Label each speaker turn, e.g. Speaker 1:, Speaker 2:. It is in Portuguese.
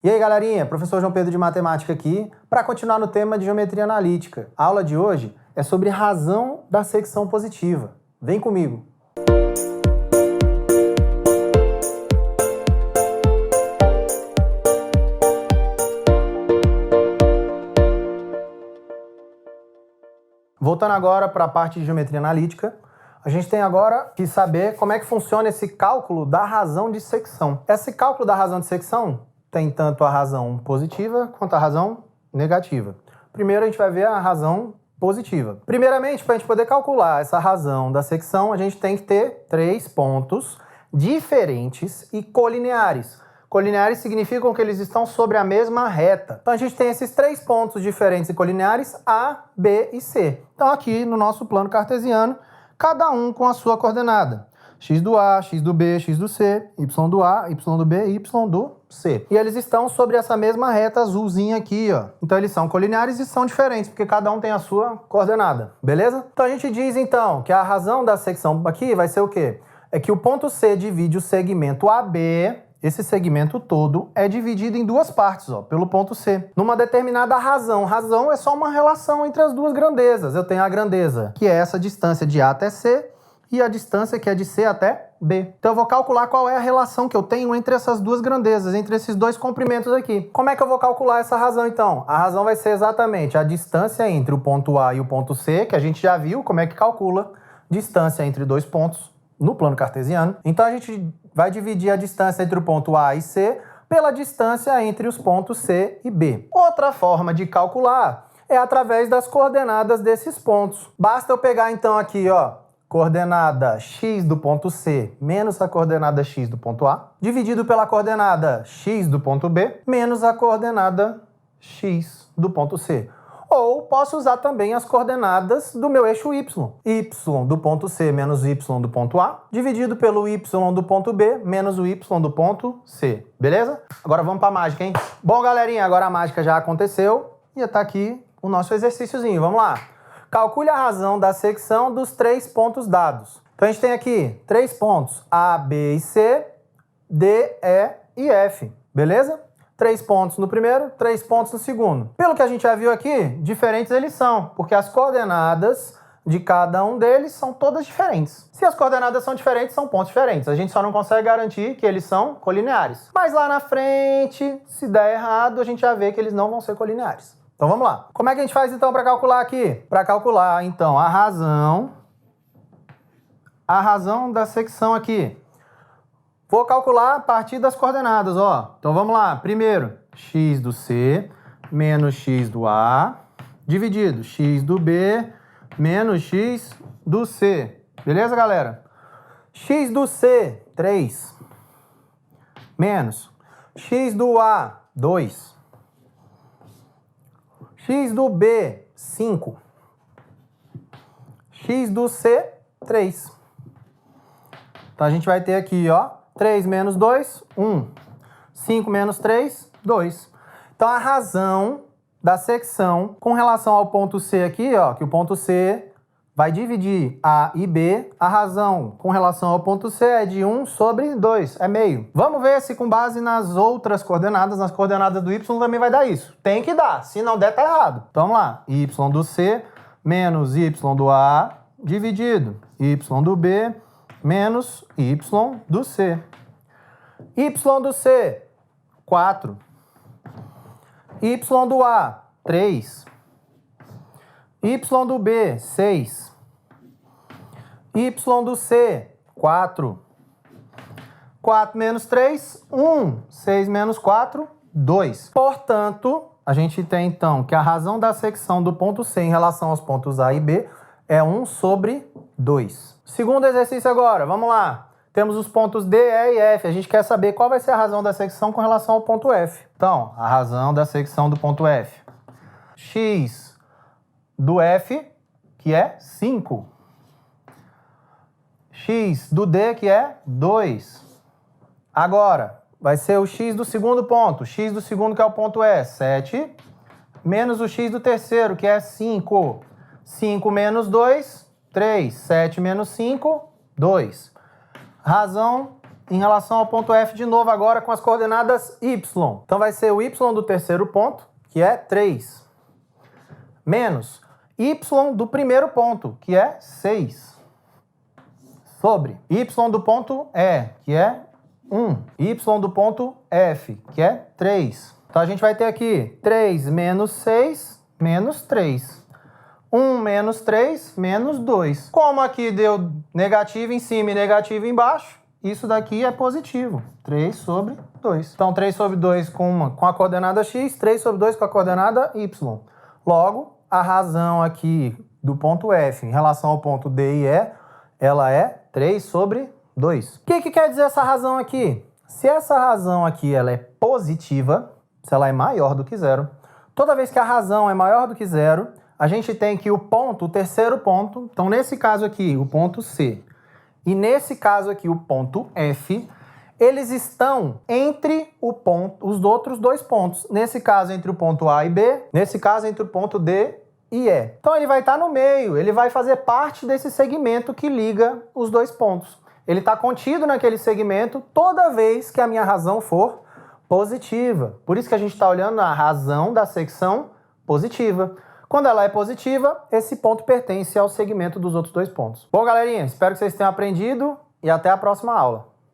Speaker 1: E aí, galerinha, professor João Pedro de Matemática aqui, para continuar no tema de Geometria Analítica. A aula de hoje é sobre razão da secção positiva. Vem comigo! Voltando agora para a parte de Geometria Analítica, a gente tem agora que saber como é que funciona esse cálculo da razão de secção. Esse cálculo da razão de secção tem tanto a razão positiva quanto a razão negativa. Primeiro a gente vai ver a razão positiva. Primeiramente, para a gente poder calcular essa razão da secção, a gente tem que ter três pontos diferentes e colineares. Colineares significam que eles estão sobre a mesma reta. Então a gente tem esses três pontos diferentes e colineares A, B e C. Então aqui no nosso plano cartesiano, cada um com a sua coordenada. X do A, X do B, X do C, Y do A, Y do B, Y do C. E eles estão sobre essa mesma reta azulzinha aqui, ó. Então eles são colineares e são diferentes, porque cada um tem a sua coordenada, beleza? Então a gente diz então que a razão da secção aqui vai ser o quê? É que o ponto C divide o segmento AB, esse segmento todo é dividido em duas partes, ó, pelo ponto C. Numa determinada razão. Razão é só uma relação entre as duas grandezas. Eu tenho a grandeza, que é essa distância de A até C, e a distância que é de C até B. Então eu vou calcular qual é a relação que eu tenho entre essas duas grandezas, entre esses dois comprimentos aqui. Como é que eu vou calcular essa razão então? A razão vai ser exatamente a distância entre o ponto A e o ponto C, que a gente já viu como é que calcula distância entre dois pontos no plano cartesiano. Então a gente vai dividir a distância entre o ponto A e C pela distância entre os pontos C e B. Outra forma de calcular é através das coordenadas desses pontos. Basta eu pegar então aqui, ó, coordenada x do ponto C menos a coordenada x do ponto A, dividido pela coordenada x do ponto B, menos a coordenada x do ponto C. Ou posso usar também as coordenadas do meu eixo y. Y do ponto C menos y do ponto A, dividido pelo y do ponto B menos o y do ponto C. Beleza? Agora vamos para a mágica, hein? Bom, galerinha, agora a mágica já aconteceu e está aqui o nosso exercíciozinho. Vamos lá. Calcule a razão da secção dos três pontos dados. Então a gente tem aqui três pontos, A, B e C, D, E e F, beleza? 3 pontos no primeiro, 3 pontos no segundo. Pelo que a gente já viu aqui, diferentes eles são, porque as coordenadas de cada um deles são todas diferentes. Se as coordenadas são diferentes, são pontos diferentes. A gente só não consegue garantir que eles são colineares. Mas lá na frente, se der errado, a gente já vê que eles não vão ser colineares. Então vamos lá. Como é que a gente faz então para calcular aqui? Para calcular então a razão da secção aqui. Vou calcular a partir das coordenadas, ó. Então vamos lá. Primeiro, x do C menos x do A, dividido x do B menos x do C. Beleza, galera? X do C, 3. Menos x do A, 2. X do B, 5. X do C, 3. Então a gente vai ter aqui, ó, 3 menos 2, 1. 5 menos 3, 2. Então a razão da secção com relação ao ponto C aqui, ó, que o ponto C vai dividir A e B, a razão com relação ao ponto C é de 1 sobre 2, é meio. Vamos ver se com base nas outras coordenadas, nas coordenadas do Y também vai dar isso. Tem que dar, se não der tá errado. Então vamos lá, Y do C menos Y do A dividido Y do B menos Y do C. Y do C, 4. Y do A, 3. Y do B, 6. Y do C, 4. 4 menos 3, 1. 6 menos 4, 2. Portanto, a gente tem então que a razão da secção do ponto C em relação aos pontos A e B é 1 sobre 2. Segundo exercício agora, vamos lá. Temos os pontos D, E e F. A gente quer saber qual vai ser a razão da secção com relação ao ponto F. Então, a razão da secção do ponto F. X do F, que é 5. X do D, que é 2. Agora, vai ser o X do segundo ponto. X do segundo, que é o ponto E, 7. Menos o X do terceiro, que é 5. 5 menos 2, 3. 7 menos 5, 2. Razão em relação ao ponto F de novo agora com as coordenadas y. Então vai ser o y do terceiro ponto, que é 3, menos y do primeiro ponto, que é 6, sobre y do ponto E, que é 1, y do ponto F, que é 3. Então a gente vai ter aqui 3 menos 6, menos 3. 1 menos 3, menos 2. Como aqui deu negativo em cima e negativo embaixo, isso daqui é positivo. 3 sobre 2. Então 3 sobre 2 com a coordenada x, 3 sobre 2 com a coordenada y. Logo, a razão aqui do ponto F em relação ao ponto D e E, ela é 3 sobre 2. O que quer dizer essa razão aqui? Se essa razão aqui ela é positiva, se ela é maior do que zero, toda vez que a razão é maior do que zero, a gente tem que o terceiro ponto, então nesse caso aqui, o ponto C, e nesse caso aqui, o ponto F, eles estão entre os outros dois pontos. Nesse caso, entre o ponto A e B, nesse caso, entre o ponto D e E. Então ele vai estar no meio, ele vai fazer parte desse segmento que liga os dois pontos. Ele está contido naquele segmento toda vez que a minha razão for positiva. Por isso que a gente está olhando a razão da secção positiva. Quando ela é positiva, esse ponto pertence ao segmento dos outros dois pontos. Bom, galerinha, espero que vocês tenham aprendido e até a próxima aula.